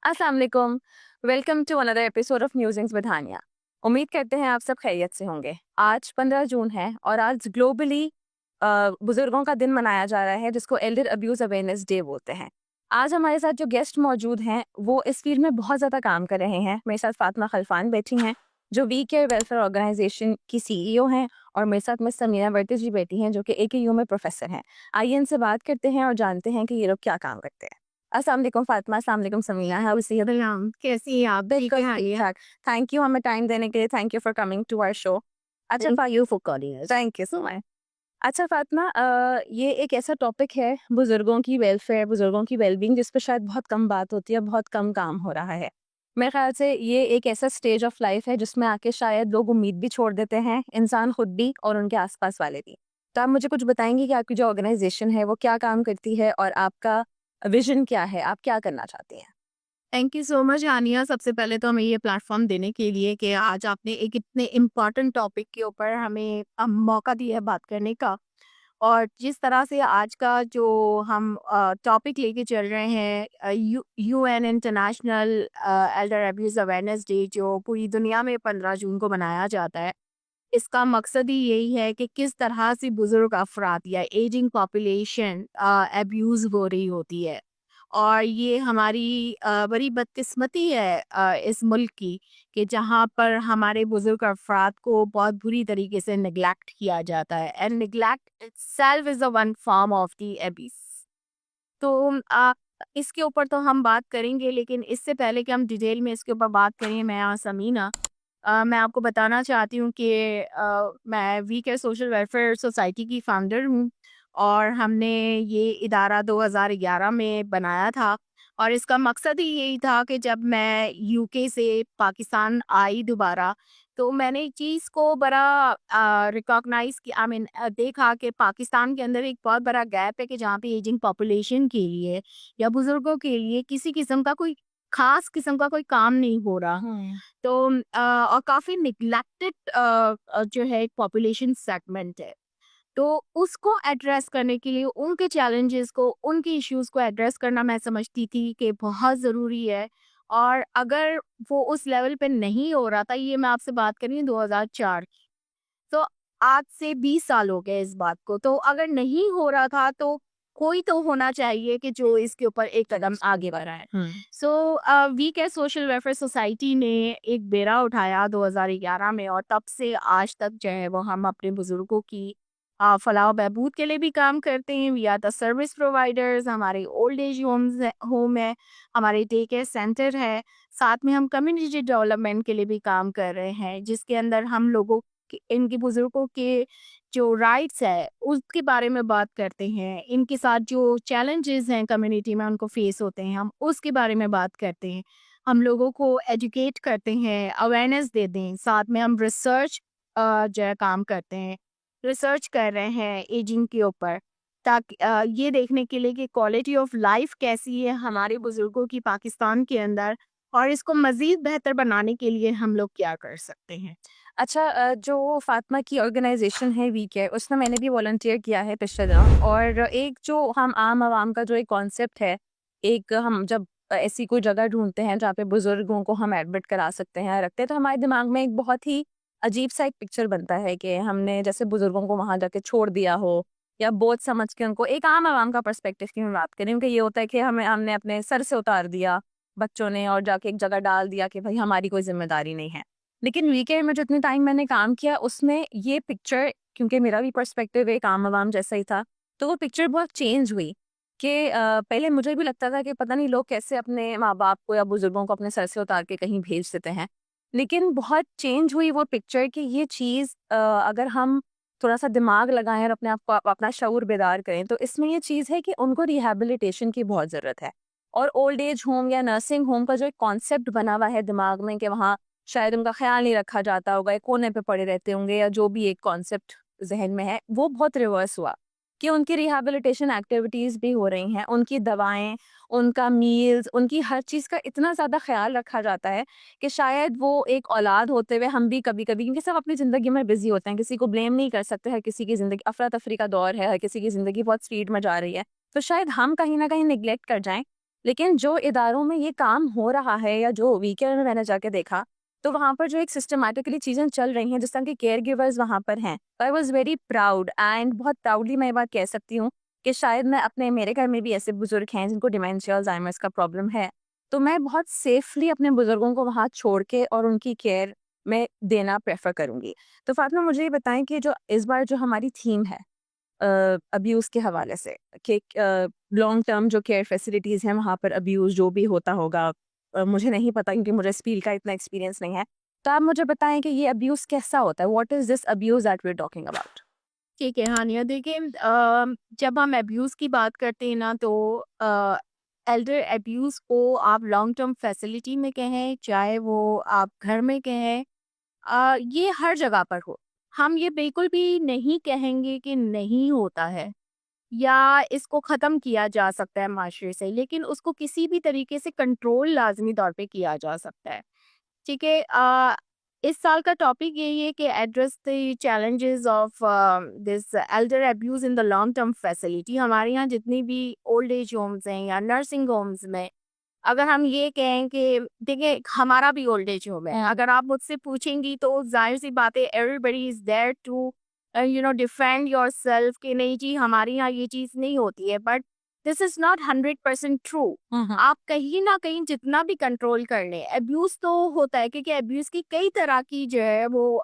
अस्सलाम वालेकुम। Welcome to another episode of musings with Hania. उम्मीद करते हैं आप सब खैरियत से होंगे। आज 15 जून है और आज ग्लोबली बुजुर्गों का दिन मनाया जा रहा है जिसको एल्डर अब्यूज अवेयरनेस डे बोलते हैं। आज हमारे साथ जो गेस्ट मौजूद हैं वो इस फील्ड में बहुत ज़्यादा काम कर रहे हैं। मेरे साथ फातिमा खलफान बैठी हैं जो वी केयर वेलफेयर ऑर्गेनाइजेशन की सीईओ हैं, और मेरे साथ मिस समीना वर्ती जी बैठी हैं जो कि AKU में प्रोफेसर हैं। आइए इनसे बात करते हैं और जानते हैं कि ये लोग क्या काम करते हैं। अस्सलाम वालेकुम फातिमा, अस्सलाम वालेकुम समीना, हाउ इज़ यू? सलाम, कैसी हैं आप? बिल्कुल ठीक-ठाक। थैंक यू हमें टाइम देने के लिए, thank you for coming to our show. अच्छा thank you for calling us. Thank you so much. अच्छा फातिमा, ये एक ऐसा टॉपिक है बुजुर्गों की वेलफेयर, बुजुर्गों की वेलबींग जिस पे शायद बहुत कम बात होती है, बहुत कम काम हो रहा है। मेरे ख्याल से ये एक ऐसा स्टेज ऑफ लाइफ है जिसमें आके शायद लोग उम्मीद भी छोड़ देते हैं, इंसान खुद भी और उनके आसपास वाले भी। तो आप मुझे कुछ बताएंगी कि आपकी जो ऑर्गेनाइजेशन है वो क्या काम करती है और आपका विजन क्या है, आप क्या करना चाहती हैं? थैंक यू सो मच आनिया, सबसे पहले तो हमें ये प्लेटफ़ॉर्म देने के लिए कि आज आपने एक इतने इम्पोर्टेंट टॉपिक के ऊपर हमें मौका दिया है बात करने का। और जिस तरह से आज का जो हम टॉपिक लेके चल रहे हैं, UN international Elder abuse awareness day जो पूरी दुनिया में 15 जून को मनाया जाता है। इसका मकसद ही यही है कि किस तरह से बुज़ुर्ग अफ़राद या एजिंग पॉपुलेशन अब्यूज़ हो रही होती है। और ये हमारी बड़ी बदकिस्मती है इस मुल्क की, कि जहाँ पर हमारे बुज़ुर्ग अफ़राद को बहुत बुरी तरीके से नेग्लेक्ट किया जाता है, and neglect itself is a one form of the abuse. तो इसके ऊपर तो हम बात करेंगे, लेकिन इससे पहले कि हम डिटेल में इसके ऊपर बात करें, मैं समीना, मैं आपको बताना चाहती हूँ कि मैं we care social welfare society की फाउंडर हूँ। और हमने ये इदारा 2011 में बनाया था। और इसका मकसद ही यही था कि जब मैं यूके से पाकिस्तान आई दोबारा, तो मैंने इस चीज़ को बड़ा रिकॉग्नाइज़ किया, आई मीन देखा कि पाकिस्तान के अंदर एक बहुत बड़ा गैप है कि जहाँ पे एजिंग पॉपुलेशन के लिए या बुज़ुर्गों के लिए किसी किस्म का कोई ख़ास किस्म का कोई काम नहीं हो रहा। हुँ। तो और काफ़ी नेग्लेक्टेड जो है एक पॉपुलेशन सेगमेंट है। तो उसको एड्रेस करने के लिए उनके चैलेंजेस को, उनके इश्यूज़ को एड्रेस करना मैं समझती थी कि बहुत ज़रूरी है। और अगर वो उस लेवल पे नहीं हो रहा था, ये मैं आपसे बात कर रही हूँ 2004 की। तो आज से 20 साल हो गए इस बात को। तो अगर नहीं हो रहा था तो कोई तो होना चाहिए कि जो इसके ऊपर एक कदम आगे बढ़ाए। हुँ। So we care social welfare society ने एक बेड़ा उठाया 2011 में, और तब से आज तक जो है वो हम अपने बुजुर्गों की फलाह बहबूद के लिए भी काम करते हैं। We are the service providers. हमारे ओल्ड एज होम है, हमारे डे केयर सेंटर है। साथ में हम कम्युनिटी डेवलपमेंट के लिए भी काम कर रहे हैं, जिसके अंदर हम लोगों इनके बुजुर्गों के जो राइट्स है उसके बारे में बात करते हैं। इनके साथ जो चैलेंजेस हैं कम्युनिटी में उनको फेस होते हैं, हम उसके बारे में बात करते हैं। हम लोगों को एजुकेट करते हैं, अवेयरनेस देते हैं। साथ में हम रिसर्च जो है काम करते हैं, रिसर्च कर रहे हैं एजिंग के ऊपर, ताकि ये देखने के लिए कि क्वालिटी ऑफ लाइफ कैसी है हमारे बुजुर्गों की पाकिस्तान के अंदर, और इसको मज़ीद बेहतर बनाने के लिए हम लोग क्या कर सकते हैं। अच्छा, जो फातिमा की ऑर्गेनाइजेशन है वी केयर, उसमें मैंने भी वॉलंटियर किया है पिछले दिनों, और एक जो हम आम आवाम का जो एक कॉन्सेप्ट है, एक हम जब ऐसी कोई जगह ढूंढते हैं जहाँ पे बुजुर्गों को हम एडमिट करा सकते हैं, रखते हैं, तो हमारे दिमाग में एक बहुत ही अजीब सा एक पिक्चर बनता है कि हमने जैसे बुजुर्गों को वहां जाके छोड़ दिया हो, या बोझ समझ के उनको, एक आम आवाम का पर्सपेक्टिव की मैं बात करें, क्योंकि ये होता है कि हमें हमने अपने सर से उतार दिया बच्चों ने और जाके एक जगह डाल दिया कि भाई हमारी कोई जिम्मेदारी नहीं है। लेकिन वीकेंड में जितने टाइम मैंने काम किया उसमें ये पिक्चर, क्योंकि मेरा भी पर्सपेक्टिव एक आम आवाम जैसा ही था, तो वो पिक्चर बहुत चेंज हुई कि पहले मुझे भी लगता था कि पता नहीं लोग कैसे अपने माँ बाप को या बुजुर्गों को अपने सर से उतार के कहीं भेज देते हैं। लेकिन बहुत चेंज हुई वो पिक्चर कि ये चीज़ अगर हम थोड़ा सा दिमाग लगाएं और अपने आप को अपना शऊर बेदार करें, तो इसमें ये चीज़ है कि उनको रिहैबिलिटेशन की बहुत ज़रूरत है। और ओल्ड एज होम या नर्सिंग होम का जो एक कॉन्सेप्ट बना हुआ है दिमाग में कि वहाँ शायद उनका ख़्याल नहीं रखा जाता होगा, एक कोने पे पड़े रहते होंगे, या जो भी एक कॉन्सेप्ट ज़हन में है, वो बहुत रिवर्स हुआ कि उनकी रिहैबिलिटेशन एक्टिविटीज़ भी हो रही हैं, उनकी दवाएँ, उनका मील्स, उनकी हर चीज़ का इतना ज़्यादा ख़्याल रखा जाता है कि शायद वो एक औलाद होते हुए हम भी कभी-कभी, क्योंकि सब अपनी ज़िंदगी में बिज़ी होते हैं, किसी को ब्लेम नहीं कर सकते, हर किसी की ज़िंदगी अफ़रा-तफ़री का दौर है, हर किसी की ज़िंदगी बहुत स्पीड में जा रही है। तो शायद हम कहीं न कहीं नेग्लेक्ट कर जाएँ लेकिन जो इदारों में ये काम हो रहा है या जो वीकेंड में मैंने जाके देखा, तो वहाँ पर जो एक सिस्टमैटिकली चीज़ें चल रही हैं जिस तरह के केयर गिवर्स वहाँ पर हैं, I was very proud and बहुत प्राउडली मैं ये बात कह सकती हूँ कि शायद मैं अपने मेरे घर में भी ऐसे बुजुर्ग हैं जिनको डिमेंशिया अल्जाइमर्स का प्रॉब्लम है, तो मैं बहुत सेफली अपने बुजुर्गों को वहाँ छोड़ के और उनकी केयर में देना प्रेफर करूँगी। तो फातिमा मुझे ये बताएं कि जो इस बार जो हमारी थीम है अब्यूज़ के हवाले से कि लॉन्ग टर्म जो केयर फैसिलिटीज़ हैं वहाँ पर अब्यूज़ जो भी होता होगा, मुझे नहीं पता क्योंकि मुझे इस फील्ड का इतना एक्सपीरियंस नहीं है। तो आप मुझे बताएं कि ये अब्यूज़ कैसा होता है? What is this abuse that we are talking about? ठीक है, हानिया देखिए, जब हम अब्यूज़ की बात करते हैं ना, तो एल्डर अब्यूज़ को आप लॉन्ग टर्म फैसिलिटी में कहें, चाहे वो आप घर में कहें, ये हर जगह पर हो। हम ये बिल्कुल भी नहीं कहेंगे कि नहीं होता है या इसको ख़त्म किया जा सकता है माशरे से, लेकिन उसको किसी भी तरीके से कंट्रोल लाज़मी तौर पे किया जा सकता है। ठीक है, इस साल का टॉपिक यही है कि address the challenges of this Elder abuse in the long term facility. हमारे यहाँ जितनी भी ओल्ड एज होम्स हैं या नर्सिंग होम्स में, अगर हम ये कहें कि देखिए हमारा भी ओल्ड एज होम है, अगर आप मुझसे पूछेंगी तो जाहिर सी बात है everybody is there to defend yourself कि नहीं जी हमारे यहाँ ये चीज़ नहीं होती है, but this is not 100% true. आप कहीं ना कहीं जितना भी कंट्रोल कर लें, अब्यूज तो होता है, क्योंकि अब्यूज की कई तरह की जो है वो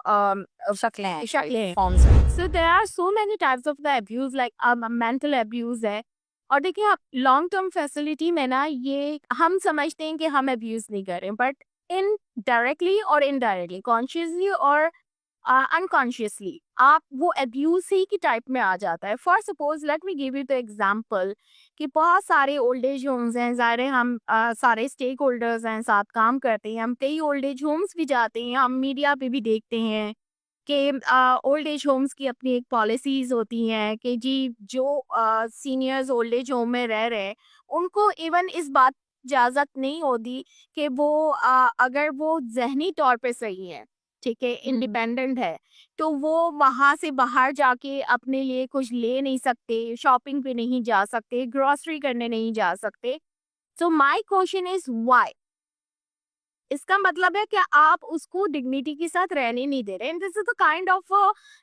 शक्लें फॉर्म्स हैं। So there are so many types of the abuse, like mental abuse है। और देखिए आप लॉन्ग टर्म फैसिलिटी में ना, ये हम समझते हैं कि हम अब्यूज नहीं कर रहे, बट इन डायरेक्टली और इनडायरेक्टली, कॉन्शियसली और अनकॉन्शियसली आप वो अब्यूज ही की टाइप में आ जाता है। For suppose let me give you the example कि बहुत सारे ओल्ड एज होम्स हैं, ज़ाहिर है हम सारे स्टेक होल्डर्स हैं, साथ काम करते हैं, हम कई ओल्ड एज होम्स भी जाते हैं, हम मीडिया पे भी देखते हैं कि ओल्ड एज होम्स की अपनी एक पॉलिसीज़ होती हैं कि जी जो सीनियर्स ओल्ड एज होम में रह रहे हैं, उनको इवन इस बात इजाज़त नहीं होती कि वो अगर वो ज़हनी तौर पे सही है, ठीक है, इंडिपेंडेंट है, तो वो वहाँ से बाहर जाके अपने लिए कुछ ले नहीं सकते, शॉपिंग पे नहीं जा सकते, ग्रोसरी करने नहीं जा सकते। So my question is why? इसका मतलब है कि आप उसको डिग्निटी के साथ रहने नहीं दे रहे, and this is the kind of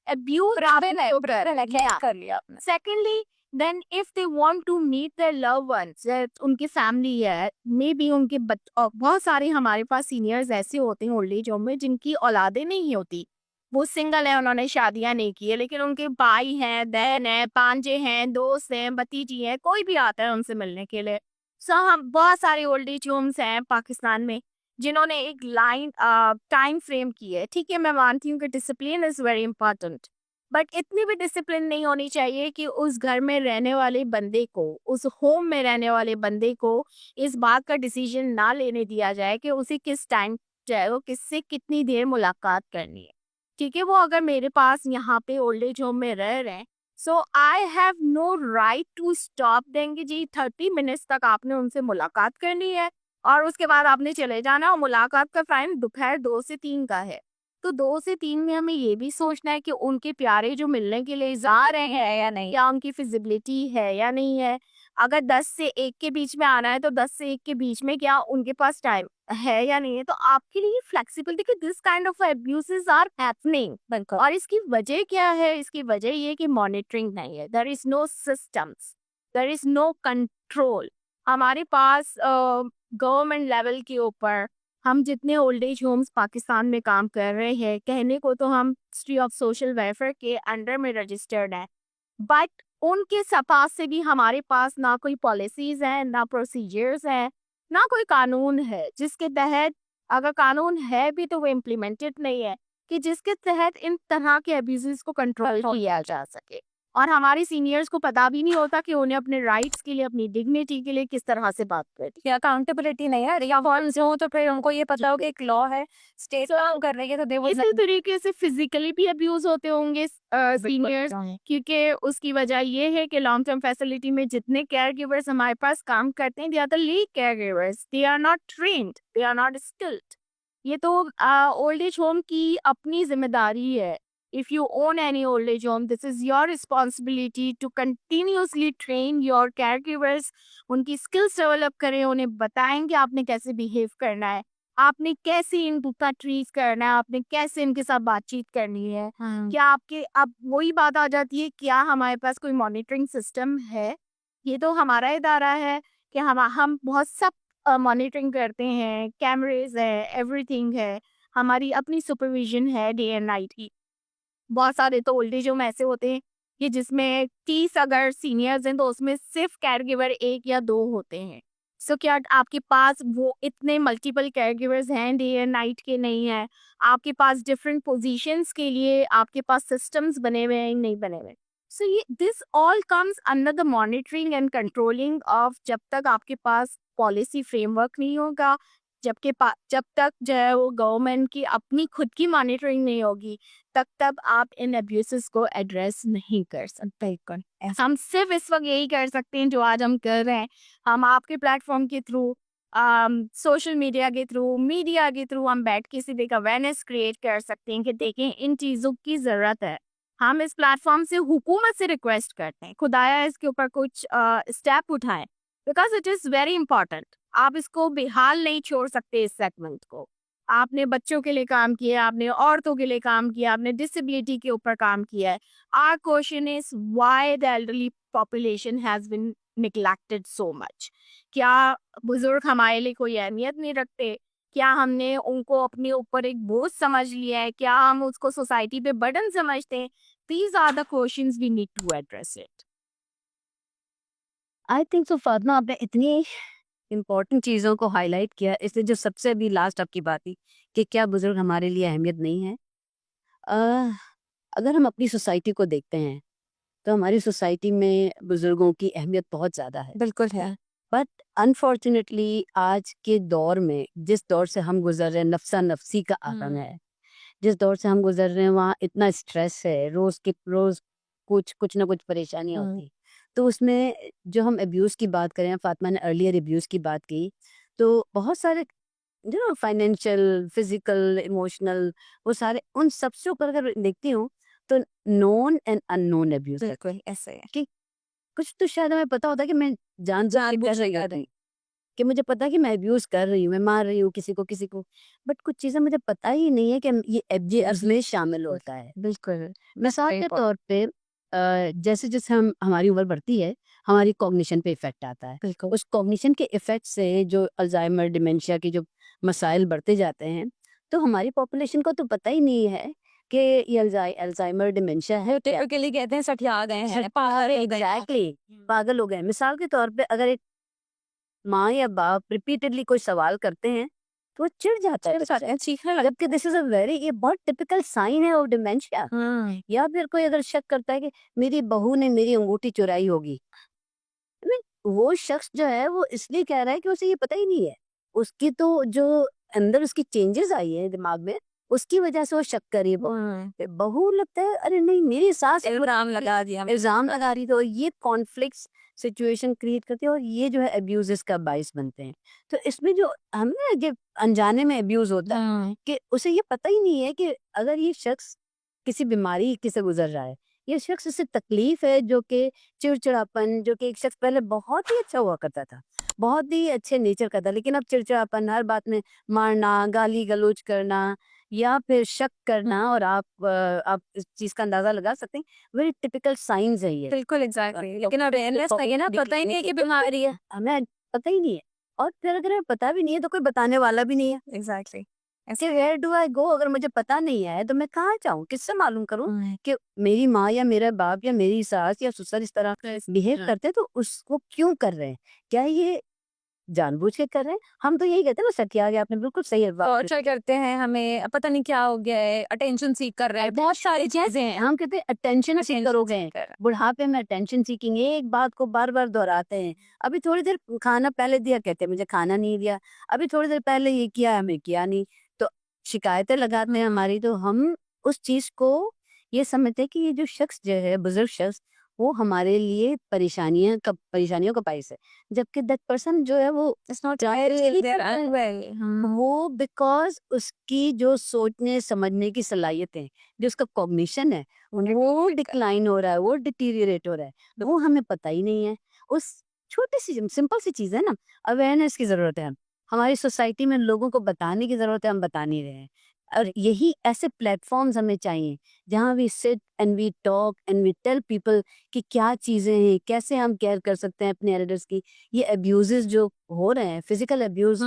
abuse कर लिया आपने। Secondly, then if they want to meet their love once, उनकी फैमिली है, मे बी उनके बहुत सारे हमारे पास सीनियर्स ऐसे होते हैं ओल्ड एज होम में जिनकी औलादें नहीं होती, वो सिंगल है, उन्होंने शादियां नहीं की है, लेकिन उनके भाई हैं, बहन है, भांजे हैं, दोस्त हैं, भतीजी हैं, कोई भी आता है उनसे मिलने के लिए। सो हम बहुत सारे ओल्ड एज होम्स हैं पाकिस्तान में जिन्होंने एक लाइन टाइम फ्रेम की है। ठीक है, मैं मानती हूँ कि discipline is very important, but इतनी भी डिसिप्लिन नहीं होनी चाहिए कि उस घर में रहने वाले बंदे को, उस होम में रहने वाले बंदे को इस बात का डिसीजन ना लेने दिया जाए कि उसे किस टाइम जो है वो किससे कितनी देर मुलाकात करनी है। ठीक है, वो अगर मेरे पास यहाँ पे ओल्ड एज होम में रह रहे हैं, so I have no right to stop देंगे जी 30 मिनट्स तक आपने उनसे मुलाकात करनी है और उसके बाद आपने चले जाना, और मुलाकात का टाइम दोपहर 2 से 3 का है। तो 2 से 3 में हमें ये भी सोचना है कि उनके प्यारे जो मिलने के लिए जा रहे हैं या नहीं, क्या उनकी फिजिबिलिटी है या नहीं है। अगर 10 से 1 के बीच में आना है तो 10 से 1 के बीच में क्या उनके पास टाइम है या नहीं है। तो आपके लिए फ्लेक्सिबिलिटी कि this kind of abuses are happening, बिल्कुल। और इसकी वजह क्या है? इसकी वजह ये है कि मॉनिटरिंग नहीं है, there is no systems, there is no control. हमारे पास गवर्नमेंट लेवल के ऊपर हम जितने ओल्ड एज होम्स पाकिस्तान में काम कर रहे हैं, कहने को तो हम मिनिस्ट्री ऑफ सोशल वेलफेयर के अंडर में रजिस्टर्ड है, बट उनके पास से भी हमारे पास ना कोई पॉलिसीज हैं, ना प्रोसीजर्स हैं, ना कोई कानून है जिसके तहत, अगर कानून है भी तो वो इम्प्लीमेंटेड नहीं है कि जिसके तहत इन तरह के अब्यूजेस को कंट्रोल किया जा सके। और हमारे सीनियर्स को पता भी नहीं होता कि उन्हें अपने राइट्स के लिए, अपनी डिग्निटी के लिए किस तरह से बात करनी है। या अकाउंटेबिलिटी नहीं है या फॉर्म्स हो तो फिर उनको ये पता हो कि एक लॉ है, स्टेट काम कर रही है, तो दे वो इसी तरीके से फिजिकली भी अब्यूज होते होंगे सीनियर्स, क्योंकि उसकी वजह ये है कि लॉन्ग टर्म फैसिलिटी में जितने केयर गिवर्स हमारे पास काम करते हैं, they are the lead caregivers, they are not trained, they are not skilled. ये तो ओल्ड एज होम की अपनी जिम्मेदारी है If you own any old age home, this is your responsibility to continuously train your caregivers. उनकी skills develop करें, उन्हें बताएं कि आपने कैसे behave करना है, आपने कैसे इनका ट्रीट करना है, आपने कैसे इनके साथ बातचीत करनी है। क्या आपके अब वही बात आ जाती है, क्या हमारे पास कोई मॉनिटरिंग सिस्टम है? ये तो हमारा इदारा है कि हम बहुत सब मॉनिटरिंग करते हैं, कैमरेज है, एवरीथिंग है, हमारी अपनी सुपरविजन है डे एंड नाइट की। बहुत सारे तो ओल्ड एज होम ऐसे होते हैं कि जिसमें 30 अगर सीनियर्स हैं तो उसमें सिर्फ केयर गिवर 1 या 2 होते हैं। सो क्या आपके पास वो इतने मल्टीपल केयर गिवर्स हैं डे एंड नाइट के? नहीं है। आपके पास डिफरेंट पोजीशंस के लिए आपके पास सिस्टम्स बने हुए हैं, नहीं बने हुए? सो ये this all comes under the monitoring and controlling of, जब तक आपके पास पॉलिसी फ्रेमवर्क नहीं होगा, जब तक जो है वो गवर्नमेंट की अपनी खुद की मॉनिटरिंग नहीं होगी, तब आप इन अब्यूसेस को एड्रेस नहीं कर सकते। हम सिर्फ इस वक्त यही कर सकते हैं जो आज हम कर रहे हैं। हम आपके प्लेटफॉर्म के थ्रू, सोशल मीडिया के थ्रू, मीडिया के थ्रू हम बैठ के सिर्फ एक अवेयरनेस क्रिएट कर सकते हैं कि देखें इन चीज़ों की ज़रूरत है। हम इस प्लेटफॉर्म से हुकूमत से रिक्वेस्ट करते हैं, खुदाया इसके ऊपर कुछ स्टेप उठाएं, because it is very important. आप इसको बेहाल नहीं छोड़ सकते इस सेगमेंट को। आपने बच्चों के लिए काम किया, आपने औरतों के लिए काम किया, आपने डिसेबिलिटी के ऊपर काम किया है। Our question is why the elderly population has been neglected so much. क्या बुजुर्ग हमारे लिए कोई अहमियत नहीं रखते? क्या हमने उनको अपने ऊपर एक बोझ समझ लिया है? क्या हम उसको सोसाइटी पे बर्डन समझते हैं? These are the questions we need to address it. I think so Fatima, आपने इतनी इम्पोर्टेंट चीज़ों को हाईलाइट किया। इसलिए जो सबसे अभी लास्ट आपकी बात थी कि क्या बुजुर्ग हमारे लिए अहमियत नहीं है, अ, अगर हम अपनी सोसाइटी को देखते हैं तो हमारी सोसाइटी में बुजुर्गों की अहमियत बहुत ज़्यादा है। बिल्कुल है। बट अनफॉर्चुनेटली आज के दौर में, जिस दौर से हम गुजर रहे हैं, नफसा नफसी का आलम है, जिस दौर से हम गुजर रहे हैं वहाँ इतना स्ट्रेस है, रोज के रोज कुछ कुछ ना कुछ परेशानियां होती। तो उसमें जो हम अब्यूज़ की बात करें, फातिमा ने अर्लियर अब्यूज़ की बात की, तो बहुत सारे जो ना फाइनेंशियल, फिजिकल, इमोशनल, वो सारे उन सबसे ऊपर अगर देखती हूँ तो नोन एंड अननोन अब्यूज़ बिल्कुल ऐसे है। कि कुछ तो शायद हमें पता होता है कि मैं जानबूझ के कर रही हूँ, कि मुझे पता है कि मैं अब्यूज़ कर रही हूँ, मैं मार रही हूँ किसी को, बट कुछ चीज़ें मुझे पता ही नहीं है कि ये एब्यूज़ में शामिल होता है। बिल्कुल। मिसाल के तौर पे जैसे-जैसे हमारी उम्र बढ़ती है, हमारी कॉग्निशन पे इफ़ेक्ट आता है। बिल्कुल। उस कॉग्निशन के इफ़ेक्ट से जो अल्ज़ाइमर, डिमेंशिया के जो मसाइल बढ़ते जाते हैं, तो हमारी पॉपुलेशन को तो पता ही नहीं है कि ये अल्ज़ाइमर, डिमेंशिया है क्या? टिपिकली कहते हैं सठिया गए हैं, एग्ज़ैक्टली, पागल हो गए हैं। मिसाल के तौर पे अगर एक माँ या बाप रिपीटेडली कोई सवाल करते हैं, तो वो चिढ़ जाता है बच्चा। चीखने लग जबकि दिस इज़ अ वेरी, ये बहुत टिपिकल साइन है ऑफ डिमेंशिया। या फिर कोई अगर शक करता है कि मेरी बहू ने मेरी अंगूठी चुराई होगी, I mean, वो शख्स जो है वो इसलिए कह रहा है कि उसे ये पता ही नहीं है। उसकी तो जो अंदर उसकी चेंजेस आई है दिमाग में, उसकी वजह से वो शक कर रही है। बहू लगता है अरे नहीं मेरी सास इल्ज़ाम लगा दिया। इल्जाम लगा रही, तो ये कॉन्फ्लिक्ट्स सिचुएशन क्रिएट करती है और ये जो है अब्यूजेस का बाइस बनते हैं। तो इसमें जो हम ना जो अनजाने में अब्यूज होता है कि उसे ये पता ही नहीं है कि अगर ये शख्स किसी बीमारी से गुजर रहा है, ये शख्स इससे तकलीफ है, जो कि चिड़चिड़ापन, जो कि एक शख्स पहले बहुत ही अच्छा हुआ करता था, बहुत ही अच्छे नेचर का था, लेकिन अब चिड़चिड़ापन, हर बात में मारना, गाली गलौज करना या फिर शक करना, और आप इस चीज का अंदाजा लगा सकते हैं। वेरी टिपिकल साइंस है ये। बिल्कुल एग्जैक्टली, लेकिन अवेयरनेस नहीं है ना, पता ही नहीं है कि बीमारी है। हमें पता ही नहीं है, और फिर अगर हमें पता भी नहीं है तो कोई बताने वाला भी नहीं है। एग्जैक्टली। ऐसे वेयर डू आई गो? अगर मुझे पता नहीं है तो मैं कहाँ जाऊँ, किससे मालूम करूँ कि मेरी माँ या मेरा बाप या मेरी सास या ससुर इस तरह बिहेव करते हैं, तो उसको क्यों कर रहे हैं? क्या ये जानबूझ के कर रहे हैं? हम तो यही कहते हैं ना, सत्या गया, आपने बिल्कुल सही बात टॉर्चर करते हैं हमें, पता नहीं क्या हो गया है, अटेंशन सीख कर रहे हैं, बहुत सारी चीजें हैं। हम कहते हैं अटेंशन सीख करोगे, बुढ़ापे में अटेंशन सीकिंग, एक बात को बार बार दोहराते हैं। अभी थोड़ी देर खाना पहले दिया, कहते हैं मुझे खाना नहीं दिया, अभी थोड़ी देर पहले ये किया, हमें किया नहीं, तो शिकायतें लगाते हैं हमारी। तो हम उस चीज को ये समझते हैं कि ये जो शख्स जो है, बुजुर्ग शख्स, वो हमारे लिए परेशानियों का बाइस है, जबकि दैट पर्सन जो है वो इट्स नॉट directly देयर कर रहा है। वेल वो बिकॉज उसकी जो सोचने समझने की सलाहियतें, जो उसका कॉग्निशन है, वो डिक्लाइन हो रहा है, वो डिटीरियरेट हो रहा है, वो हमें पता ही नहीं है। उस छोटी सी सिंपल सी चीज है ना, अवेयरनेस की जरूरत है। हमारी सोसाइटी में लोगों को बताने की जरूरत है, हम बता नहीं रहे हैं। और यही ऐसे प्लेटफॉर्म्स हमें चाहिए जहाँ we sit and we talk and we tell people कि क्या चीजें हैं, कैसे हम केयर कर सकते हैं अपने एल्डर्स की। ये अब्यूजेस जो हो रहे हैं, फिजिकल अब्यूज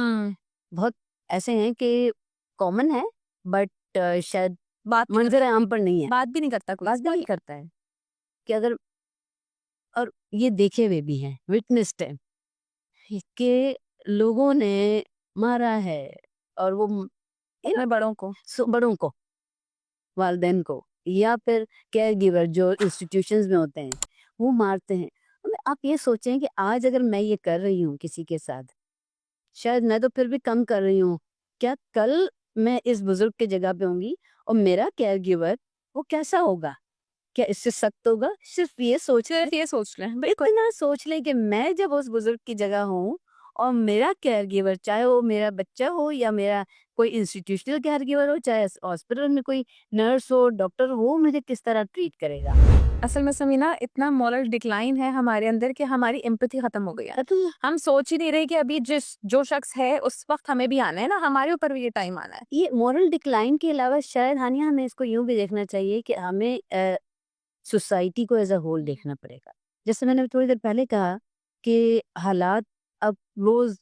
बहुत ऐसे हैं कि कॉमन है, बट शायद बात मंजर आम पर नहीं है, बात भी नहीं करता बात भी नहीं करता है कि अगर, और ये देखे हुए भी हैं, विटनेस्ड है कि लोगों ने मारा है, और वो अपने बड़ों को। बड़ों को, वालिदैन को, या फिर केयर गिवर जो इंस्टीट्यूशंस में होते हैं, वो मारते हैं। आप ये सोचें कि आज अगर मैं ये कर रही हूँ किसी के साथ, शायद मैं तो फिर भी कम कर रही हूँ, क्या कल मैं इस बुजुर्ग की जगह पे होंगी और मेरा केयर गिवर वो कैसा होगा? क्या इससे सख्त होगा? सिर्फ ये सिर्फ ये सोच लें, बिल्कुल। इतना सोच लें कि मैं जब उस बुजुर्ग की जगह हूँ और मेरा केयर गिवर, चाहे वो मेरा बच्चा हो या मेरा कोई इंस्टीट्यूशनल केयर गिवर हो, चाहे हॉस्पिटल में कोई नर्स हो, डॉक्टर हो, मुझे किस तरह ट्रीट करेगा। असल में समीना, इतना मॉरल डिक्लाइन है हमारे अंदर कि हमारी एम्पैथी खत्म हो गई है। तो हम सोच ही नहीं रहे कि अभी जो शख्स है उस वक्त हमें भी आना है ना, हमारे ऊपर भी ये टाइम आना है। ये मॉरल डिक्लाइन के अलावा शायद हानिया हमें इसको यूं भी देखना चाहिए कि हमें सोसाइटी को एज अ होल देखना पड़ेगा। जैसे मैंने थोड़ी देर पहले कहा कि हालात अब रोज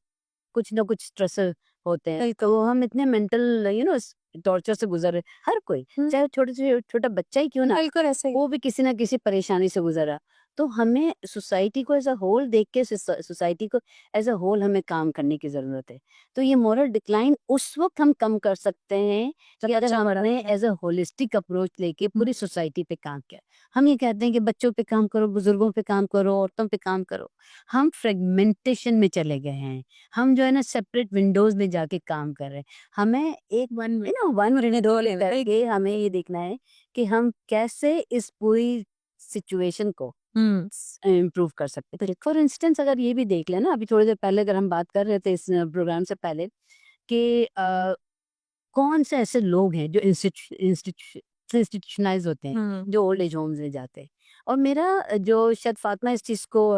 कुछ ना कुछ स्ट्रेसर होते हैं, तो हम इतने मेंटल टॉर्चर से गुजर रहे, हर कोई, चाहे छोटे से छोटा बच्चा ही क्यों ना, बिल्कुल ऐसे ही। वो भी किसी ना किसी परेशानी से गुजरा। तो हमें सोसाइटी को एज अ होल देख के सोसाइटी को एज अ होल हमें काम करने की जरूरत है। तो ये मोरल डिक्लाइन उस वक्त हम कम कर सकते हैं कि अगर अच्छा बड़ा हमने एज अ होलिस्टिक अप्रोच लेके पूरी सोसाइटी पे काम किया। हम ये कहते हैं कि बच्चों पे काम करो, बुजुर्गों पे काम करो, औरतों पे काम करो, हम फ्रेगमेंटेशन में चले गए हैं। हम जो है ना सेपरेट विंडोज में जाके काम कर रहे हैं। हमें एक वन करके हमें ये देखना है कि हम कैसे इस पूरी सिचुएशन को इम्प्रूव कर सकते हैं। फॉर इंस्टेंस अगर ये भी देख लें ना, अभी थोड़ी देर पहले अगर हम बात कर रहे थे इस प्रोग्राम से पहले कि कौन से ऐसे लोग हैं जो इंस्टीट्यूशनलाइज होते हैं, जो ओल्ड एज होम्स में जाते हैं। और मेरा जो शायद फातिमा इस चीज को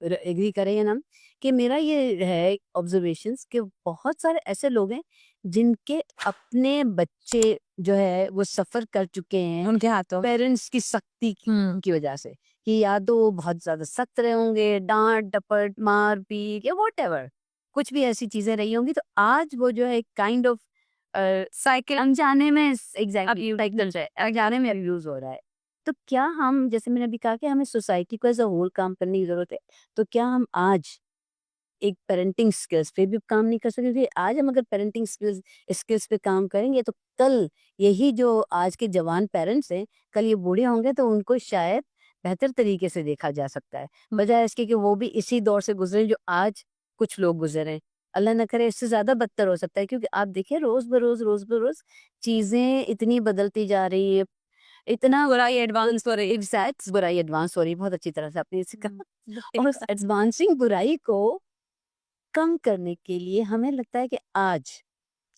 एग्री करें या ना, कि मेरा ये है ऑब्जर्वेशंस कि बहुत सारे ऐसे लोग हैं जिनके अपने बच्चे जो है वो सफर कर चुके हैं उनके हाथों। पेरेंट्स की सख्ती की वजह से, कि या तो वो बहुत ज्यादा सख्त रहे होंगे, डांट डपट मार पीट या वॉट कुछ भी ऐसी चीजें रही होंगी, तो आज वो जो है काइंड ऑफ साइकिल अनजाने में अनजाने में अब्यूज हो रहा है। तो क्या हम, जैसे मैंने अभी कहा कि हमें सोसाइटी को एज अ होल काम करने की जरूरत है, तो क्या हम आज एक पेरेंटिंग स्किल्स पे भी काम नहीं कर सकते? क्योंकि आज हम अगर पेरेंटिंग स्किल्स पे काम करेंगे तो कल यही जो आज के जवान पेरेंट्स हैं, कल ये बूढ़े होंगे तो उनको शायद बेहतर तरीके से देखा जा सकता है, बजाय इसके कि वो भी इसी दौर से गुजरे जो आज कुछ लोग गुजरे हैं। अल्लाह न करे इससे ज्यादा बदतर हो सकता है, क्योंकि आप देखिए रोज बरोज चीजें इतनी बदलती जा रही है, इतना बुराई एडवांस हो रही है। एग्जैक्ट बुराई एडवांस हो रही है, बहुत अच्छी तरह से आपने इसे कहा। और उस एडवांसिंग बुराई को कम करने के लिए हमें लगता है कि आज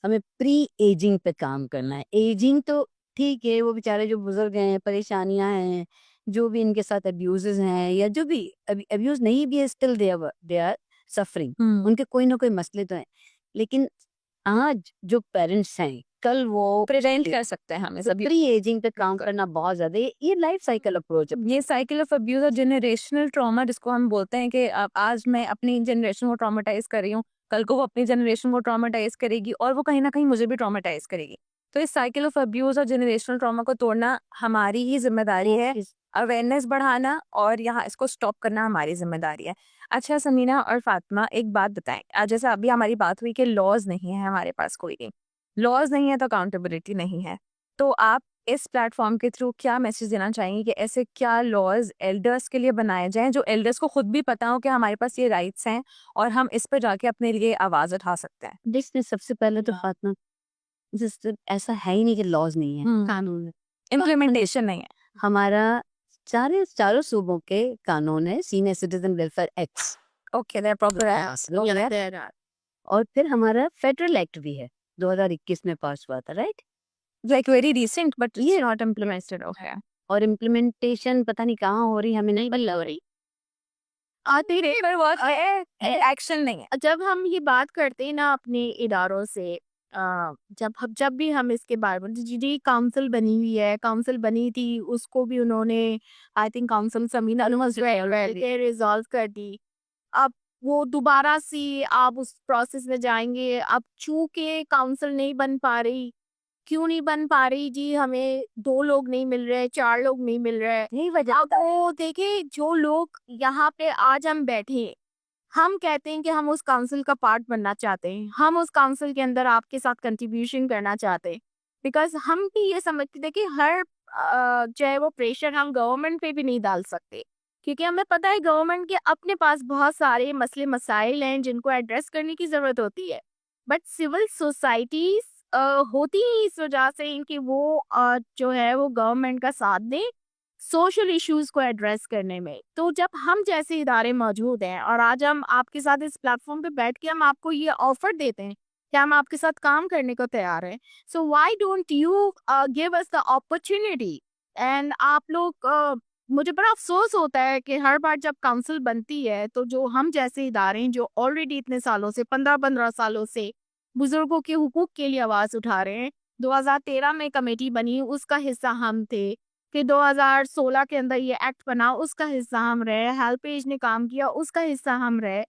हमें प्री एजिंग पे काम करना है। एजिंग तो ठीक है, वो बेचारे जो बुजुर्ग हैं, परेशानियां हैं, जो भी इनके साथ अब्यूजेस हैं, या जो भी अब्यूज नहीं भी है, स्टिल दे आर सफरिंग, उनके कोई ना कोई मसले तो हैं। लेकिन आज जो पेरेंट्स हैं, कल वो प्रिवेंट कर सकते हैं हमें सभी। प्री एजिंग पे काम करना बहुत ज्यादा, ये लाइफ साइकिल अप्रोच है। ये साइकिल ऑफ अब्यूज और जनरेशनल ट्रॉमा जिसको हम बोलते हैं कि आज मैं अपनी जनरेशन को ट्रॉमेटाइज कर रही हूँ, कल को वो अपनी जनरेशन को ट्रॉमेटाइज करेगी और वो कहीं ना कहीं मुझे भी ट्रॉमेटाइज करेगी। तो इस साइकिल ऑफ अब्यूज और जनरेशनल ट्रॉमा को तोड़ना हमारी ही जिम्मेदारी है, अवेयरनेस बढ़ाना और यहाँ इसको स्टॉप करना हमारी जिम्मेदारी है। अच्छा समीना और फातिमा, एक बात बताएं, जैसे अभी हमारी बात हुई कि लॉज नहीं है हमारे पास, कोई नहीं लॉज नहीं है तो अकाउंटेबिलिटी नहीं है, तो आप इस प्लेटफॉर्म के थ्रू क्या मैसेज देना चाहेंगे कि ऐसे क्या लॉज एल्डर्स के लिए बनाए जाएं जो एल्डर्स को खुद भी पता हो कि हमारे पास ये राइट्स हैं और हम इस पर जाके अपने लिए आवाज उठा सकते हैं? देखिए, सबसे पहले तो फातिमा, ऐसा है ही नहीं कि लॉज नहीं है, कानून है। इम्प्लीमेंटेशन नहीं है। हमारा चारों सूबों के कानून है, senior citizen welfare acts. Okay, there proper और फिर हमारा फेडरल एक्ट भी है, 2021 में पास हुआ था, right? Like very recent but ये नॉट इम्प्लीमेंटेड ओके। और इम्प्लीमेंटेशन पता नहीं कहाँ हो रही, हमें नहीं लग रही। आती रही पर बहुत एक्शन नहीं है। जब हम ये बात करते हैं ना अपने इदारों से, जब भी हम इसके बारे में जी काउंसिल बनी हुई है, काउंसिल बनी थी उसको भी उन्होंने I think council Samina resolve कर दी। अब वो दोबारा से आप उस प्रोसेस में जाएंगे। अब चूंकि काउंसिल नहीं बन पा रही, क्यों नहीं बन पा रही जी? हमें 2 लोग नहीं मिल रहे, 4 लोग नहीं मिल रहे। यही वजह अब वो देखिए, जो लोग यहाँ पे आज हम बैठे हैं, हम कहते हैं कि हम उस काउंसिल का पार्ट बनना चाहते हैं, हम उस काउंसिल के अंदर आपके साथ कंट्रीब्यूशन करना चाहते हैं, बिकॉज हम भी ये समझते थे कि हर जो है वो प्रेशर हम गवर्नमेंट पे भी नहीं डाल सकते, क्योंकि हमें पता है गवर्नमेंट के अपने पास बहुत सारे मसले मसाइल हैं जिनको एड्रेस करने की ज़रूरत होती है। बट सिविल सोसाइटीज होती ही इस वजह से इनकी वो जो है वो गवर्नमेंट का साथ दें सोशल इश्यूज को एड्रेस करने में। तो जब हम जैसे इदारे मौजूद हैं और आज हम आपके साथ इस प्लेटफॉर्म पे बैठ के हम आपको ये ऑफर देते हैं कि हम आपके साथ काम करने को तैयार हैं, so why don't you give us the opportunity. And आप लोग मुझे बड़ा अफसोस होता है कि हर बार जब काउंसिल बनती है तो जो हम जैसे इदारे हैं जो ऑलरेडी इतने सालों से 15-15 सालों से बुजुर्गों के हुकूक के लिए आवाज उठा रहे हैं। 2013 में कमेटी बनी, उसका हिस्सा हम थे। फिर 2016 के अंदर ये एक्ट बना, उसका हिस्सा हम रहे। हेल्पेज ने काम किया, उसका हिस्सा हम रहे।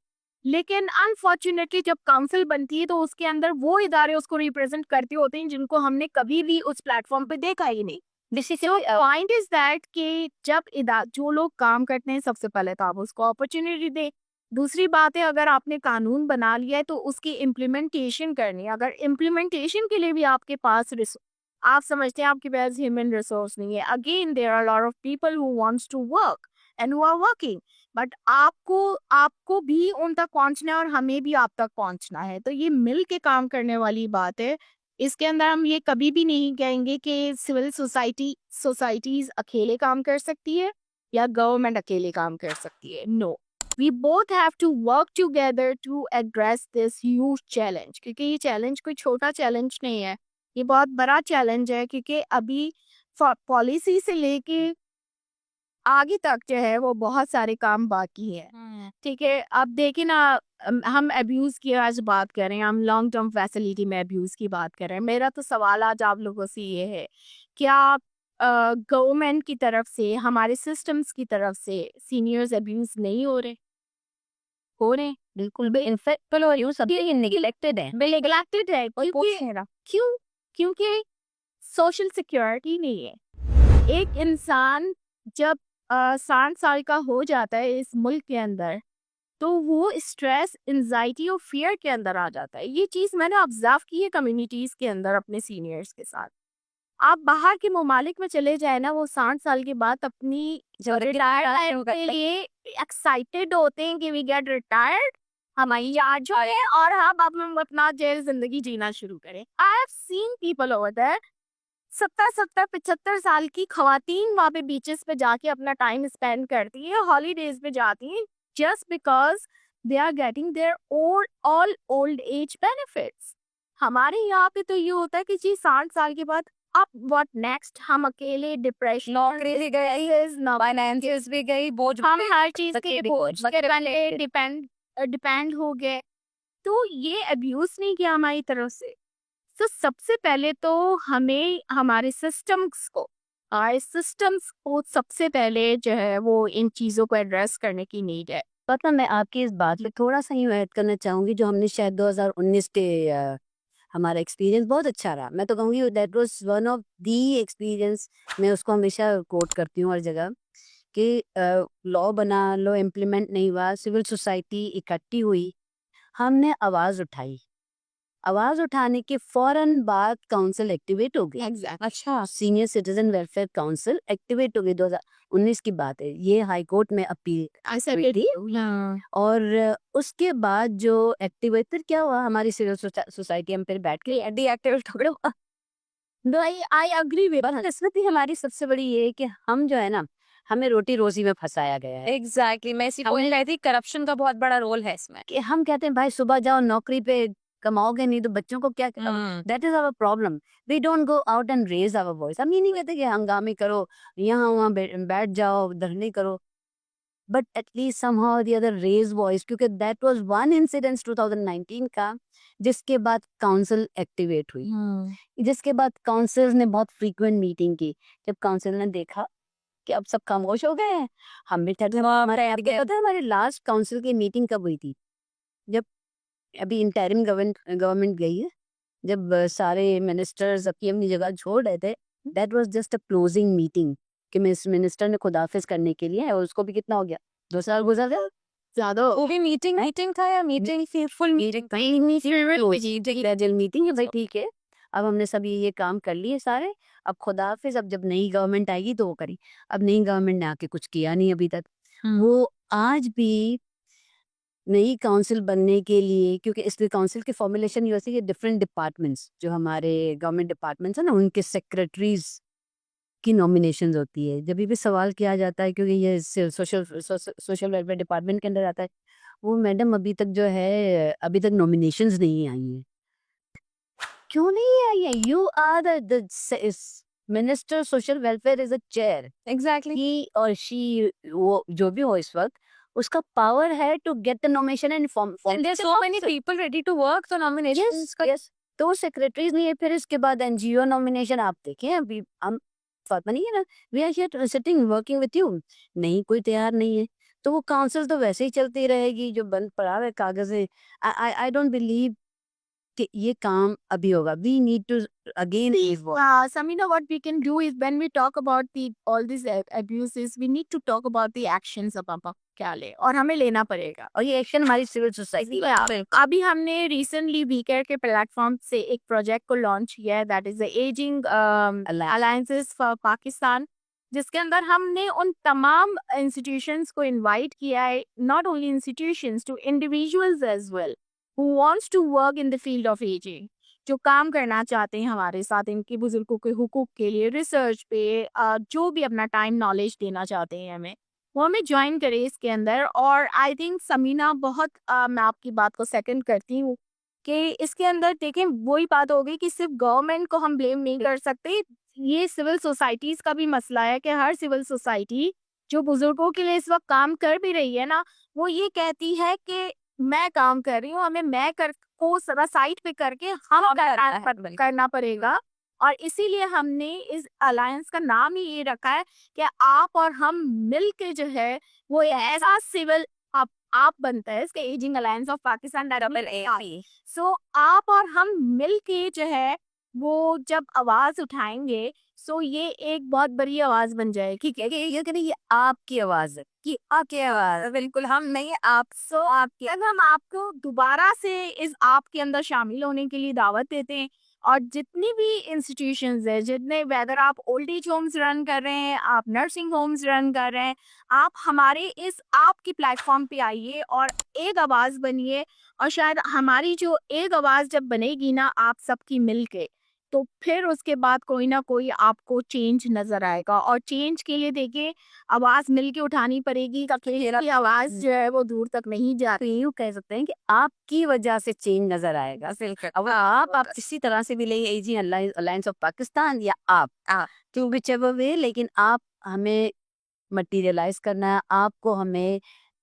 लेकिन अनफॉर्चुनेटली जब काउंसिल बनती है तो उसके अंदर वो इदारे उसको रिप्रेजेंट करते होते हैं जिनको हमने कभी भी उस प्लेटफॉर्म पे देखा ही नहीं। पॉइंट इज दैट कि जब जो लोग काम करते हैं सबसे पहले तो आप उसको अपॉर्चुनिटी दे। दूसरी बात है, अगर आपने कानून बना लिया है तो उसकी इम्प्लीमेंटेशन करनी है। अगर इम्प्लीमेंटेशन के लिए भी आपके पास आप समझते हैं आपके पास ह्यूमन रिसोर्स नहीं है, again there are lot of people who wants to work and who are working, but आपको भी उन तक पहुंचना है और हमें भी आप तक पहुंचना है। तो ये मिल के काम करने वाली बात है। इसके अंदर हम ये कभी भी नहीं कहेंगे कि सिविल सोसाइटीज अकेले काम कर सकती है या गवर्नमेंट अकेले काम कर सकती है। No, we both have to work together to address this huge challenge, क्योंकि ये चैलेंज कोई छोटा चैलेंज नहीं है, ये बहुत बड़ा चैलेंज है। क्योंकि अभी पॉलिसी से लेके आगे तक जो है वो बहुत सारे काम बाकी हैं। ठीक है, अब देखिए ना, हम अब्यूज की आज बात कर रहे हैं, हम लॉन्ग टर्म फैसिलिटी में अब्यूज की बात कर रहे हैं। मेरा तो सवाल आज आप लोगों से ये है, क्या गवर्नमेंट की तरफ से, हमारे सिस्टम्स की तरफ से सीनियर्स अब्यूज नहीं हो रहे? हो रहे हैं, बिल्कुल भी इनफेक्ट हो रही हूँ, सभी नेग्लेक्टेड है। नेग्लेक्टेड है। क्यों? क्योंकि सोशल सिक्योरिटी नहीं है। एक इंसान जब 60 साल का हो जाता है इस मुल्क के अंदर, तो वो स्ट्रेस, एंजाइटी और फियर के अंदर आ जाता है। ये चीज़ मैंने ऑब्जर्व की है कम्युनिटीज़ के अंदर अपने सीनियर्स के साथ। आप बाहर के ममालिक में चले जाए ना, वो 60 साल के बाद अपनी रिटायर्ड के लिए एक्साइटेड होते हैं कि वी गेट रिटायर्ड, हमारी याद जो है और हम अपना जेल जिंदगी जीना शुरू करें। I have seen people over there, 70-75 साल की खवातीन वहाँ पे बीचेस पे जाके अपना टाइम स्पेंड करती है, हॉलीडेज पे जाती हैं, just because they are getting their all old age benefits. हमारे यहाँ पे तो ये होता है कि जी 60 साल के बाद अब व्हाट नेक्स्ट, हम अकेले डिप्रेशन, नौकरी भी गई, फाइनेंसियर्स भी गई, बोझ हम हर चीज बच्चे के भी बोझ बच्चे पे डिपेंड हो गए। तो ये अब्यूज नहीं किया हमारी तरफ से। तो सबसे पहले तो हमें हमारे सिस्टम्स को सबसे पहले जो है वो इन चीज़ों को एड्रेस करने की नीड है। पता, मैं आपकी इस बात पे थोड़ा सा यूँ ऐड करना चाहूँगी, जो हमने शायद 2019 के हमारा एक्सपीरियंस बहुत अच्छा रहा। मैं तो कहूँगी that was one of the experience, मैं उसको हमेशा कोट करती हूँ हर जगह, कि लॉ बना, लॉ इम्प्लीमेंट नहीं हुआ, सिविल सोसाइटी इकट्ठी हुई, हमने आवाज़ उठाई। आवाज़ उठाने के फ़ौरन बाद काउंसिल एक्टिवेट हो गई। अच्छा senior citizen welfare council activate हो गई, 2019 की बात है। ये हाई कोर्ट में अपील हुई थी। और उसके बाद जो एक्टिवेट, फिर क्या हुआ, हमारी सिविल सोसाइटी हम फिर बैठ के डीएक्टिवेट हो गए। आई अग्री विद, किस्मत ही हमारी सबसे बड़ी ये है कि हम जो है ना, हमें रोटी रोजी में फंसाया गया है एग्जैक्टली मैं इसी हमें- पॉइंट आई थी, करप्शन का बहुत बड़ा रोल है इसमें। कि हम कहते हैं भाई सुबह जाओ नौकरी पे, कमाओगे नहीं तो बच्चों को क्या that is our problem. We don't go out and raise our voice. हम ये नहीं कहते कि हंगामे करो, यहाँ वहाँ बैठ जाओ, धरने करो, but at least somehow or the other raise voice, क्योंकि that was one incident 2019 का, जिसके बाद काउंसिल एक्टिवेट हुई, जिसके बाद काउंसिल ने बहुत फ्रीक्वेंट मीटिंग की। जब काउंसिल ने देखा कि अब सब खामोश हो गए हैं, हम भी ठहर पता है हमारी लास्ट काउंसिल की मीटिंग कब हुई थी? जब अभी इंटरिम गवर्नमेंट गई है, जब सारे मिनिस्टर्स अपनी अपनी जगह छोड़ रहे थे, that was just a closing meeting कि मिनिस्टर ने खुदाफिज करने के लिए, और उसको भी कितना हो गया, 2 साल गुजर गया ज्यादा। वो भी मीटिंग था या meeting full meeting? Gradual meeting है भाई, ठीक है अब हमने सब ये काम कर लिए सारे, अब खुदाफिज, अब जब नई गवर्नमेंट आएगी तो वो करी। अब नई गवर्नमेंट ने आके कुछ किया नहीं अभी तक। वो आज भी नई काउंसिल बनने के लिए, क्योंकि इसलिए काउंसिल की फॉर्मुलेशन ये होती है कि डिफरेंट डिपार्टमेंट्स जो हमारे गवर्नमेंट डिपार्टमेंट्स है ना, उनके सेक्रेटरीज की नॉमिनेशंस होती है। जब भी सवाल किया जाता है, क्योंकि ये सोशल वेलफेयर डिपार्टमेंट के अंदर आता है, वो मैडम अभी तक जो है अभी तक नॉमिनेशंस नहीं आई हैं। क्यों नहीं आई है? You are the minister social welfare is a chair, exactly. He और शी, वो जो भी हो इस वक्त, उसका पावर है to get the nomination and form. There so many people ready to work, तो नॉमिनेशंस का यस, तो सेक्रेटरीज नहीं है, फिर इसके बाद एनजीओ नॉमिनेशन आप देखें। अभी हम फातिमा नहीं है ना, we are here sitting working with you, नहीं कोई तैयार नहीं है, तो वो काउंसिल तो वैसे ही चलती रहेगी जो बंद पड़ा है कागज। आई डोंट बिलीव कि ये काम अभी होगा। We need to again Samina, what we can do is when we talk about all these abuses, we need to talk about the actions अब हम क्या ले, और हमें लेना पड़ेगा। और ये एक्शन हमारी सिविल सोसाइटी अभी हमने रिसेंटली वीकेयर के प्लेटफॉर्म से एक प्रोजेक्ट को लॉन्च किया है, that is the ageing alliances for Pakistan, जिसके अंदर हमने उन तमाम इंस्टीट्यूशंस को इनवाइट किया है, not only institutions, to individuals as well who wants to work in the field of ageing, जो काम करना चाहते हैं हमारे साथ इनके बुजुर्गों के हुकूक के लिए, रिसर्च पे जो भी अपना टाइम नॉलेज देना चाहते हैं हमें, वो हमें ज्वाइन करे इसके अंदर। और आई थिंक समीना बहुत मैं आपकी बात को सेकंड करती हूँ कि इसके अंदर देखें वही बात हो गई कि सिर्फ गवर्नमेंट को हम ब्लेम नहीं कर सकते, ये सिविल सोसाइटीज का भी मसला है कि हर सिविल सोसाइटी जो बुजुर्गों के लिए इस वक्त काम कर भी रही है ना, वो ये कहती है कि मैं काम कर रही हूँ, हमें मैं कर को साइट पे करके हम करना पड़ेगा। और इसीलिए हमने इस अलायंस का नाम ही ये रखा है कि आप और हम मिल के जो है वो ऐसा सिविल आप बनता है इसके एजिंग अलायंस ऑफ पाकिस्तान। सो आप और हम मिल के जो है वो जब आवाज उठाएंगे, सो ये एक बहुत बड़ी आवाज बन जाएगी। ये आपकी आवाज है, कि आपकी आवाज, बिल्कुल हम नहीं, आप सो आपकी। तब हम आपको दोबारा से इस आप के अंदर शामिल होने के लिए दावत देते हैं, और जितनी भी इंस्टीट्यूशंस है, जितने, वेदर आप ओल्ड एज होम्स रन कर रहे हैं, आप नर्सिंग होम्स रन कर रहे हैं, आप हमारे इस आपकी प्लेटफॉर्म पे आइए और एक आवाज़ बनिए। और शायद हमारी जो एक आवाज़ जब बनेगी ना आप सबकी मिल के, तो फिर उसके बाद कोई ना कोई आपको चेंज नज़र आएगा। और चेंज के लिए देखिए आवाज़ मिल के उठानी पड़ेगी, क्योंकि आवाज़ जो है वो दूर तक नहीं जा तो यूँ कह सकते हैं कि आपकी वजह से चेंज नजर आएगा। अब आप किसी तरह से भी ले, एजिंग अलायंस ऑफ पाकिस्तान या आप टू विचएवर वे, लेकिन आप हमें मटीरियलाइज करना है, आपको हमें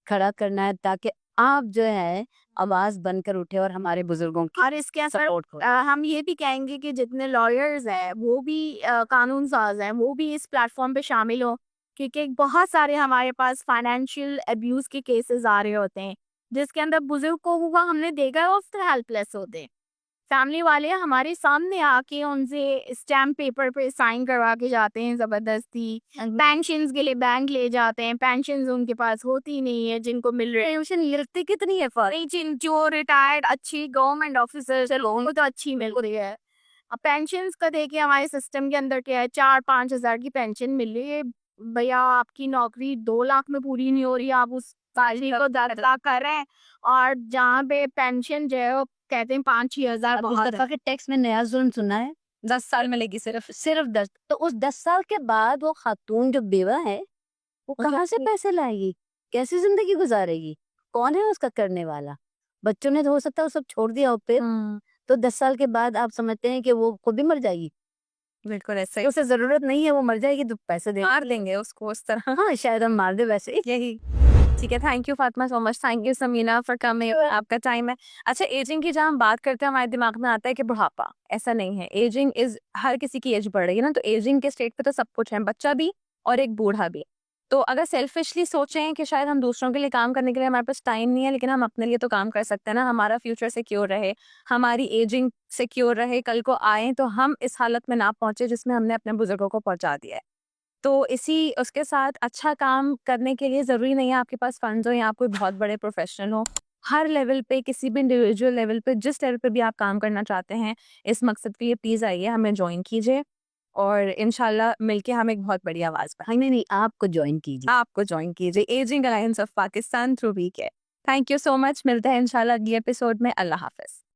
खड़ा करना है, ताकि आप जो है आवाज बनकर उठे और हमारे बुजुर्गों की और इसके अंदर सपोर्ट हो। हम ये भी कहेंगे कि जितने लॉयर्स हैं वो भी कानून साज हैं, वो भी इस प्लेटफॉर्म पे शामिल हो, क्योंकि बहुत सारे हमारे पास फाइनेंशियल अब्यूज के केसेस आ रहे होते हैं, जिसके अंदर बुजुर्गों को हमने देखा है वो हेल्पलेस होते हैं। फैमिली वाले हमारे सामने आके उनसे स्टैम्प पेपर पे साइन करवा के जाते हैं जबरदस्ती, पेंशन्स के लिए बैंक ले जाते हैं, पेंशन्स उनके पास होती नहीं है जिनको मिल रहे हैं। पेंशन मिलती कितनी है फर? जो रिटायर्ड अच्छी गवर्नमेंट ऑफिसर वो तो अच्छी मिल रही है। अब पेंशन्स का देखिए हमारे सिस्टम के अंदर क्या है, 4-5 हजार की पेंशन मिल रही है। भैया आपकी नौकरी 2 लाख में पूरी नहीं हो रही, आप उस सैलरी को 10 लाख कर रहे हैं, और जहाँ पे पेंशन जो है वो कहते हैं 5-6 हजार उस बहुत दफा के टैक्स में नया जुल्म सुना है, 10 साल मिलेगी सिर्फ। सिर्फ 10। तो उस 10 साल के बाद वो खातून जो बेवा है वो कहाँ से पैसे लाएगी, कैसी जिंदगी गुजारेगी, कौन है उसका करने वाला? बच्चों ने तो हो सकता है वो सब छोड़ दिया हो, फिर तो 10 साल के बाद आप समझते हैं कि वो खुद भी मर जाएगी, बिल्कुल ऐसा ही उसे जरूरत नहीं है, वो मर जाएगी तो पैसे दे मार देंगे उसको उस तरह। हाँ शायद हम मार दे वैसे ही। यही ठीक है। Thank you Fatima so much, thank you Samina for coming, आपका टाइम है। अच्छा, एजिंग की जब हम बात करते हैं हमारे दिमाग में आता है कि बुढ़ापा, ऐसा नहीं है। एजिंग इज, हर किसी की एज बढ़ रही है ना, तो एजिंग के स्टेट पे तो सब कुछ है, बच्चा भी और एक बूढ़ा भी। तो अगर सेल्फिशली सोचें कि शायद हम दूसरों के लिए काम करने के लिए हमारे पास टाइम नहीं है, लेकिन हम अपने लिए तो काम कर सकते हैं ना, हमारा फ्यूचर सिक्योर रहे, हमारी एजिंग सिक्योर रहे, कल को आए तो हम इस हालत में ना पहुंचे जिसमें हमने अपने बुजुर्गों को पहुंचा दिया है। तो इसी उसके साथ अच्छा काम करने के लिए ज़रूरी नहीं है आपके पास फंड्स हो या आप कोई बहुत बड़े प्रोफेशनल हो। हर लेवल पे, किसी भी इंडिविजुअल लेवल पे, जिस लेवल पे भी आप काम करना चाहते हैं, इस मकसद के लिए प्लीज़ आइए, हमें जॉइन कीजिए और इंशाल्लाह मिलके हम एक बहुत बड़ी आवाज़ हाँ नहीं नहीं, आपको ज्वाइन कीजिए। आपको जॉइन कीजिए ageing alliance of Pakistan through VK. Thank you so much, मिलते हैं इंशाल्लाह अगले एपिसोड में। अल्लाह हाफ़िज़।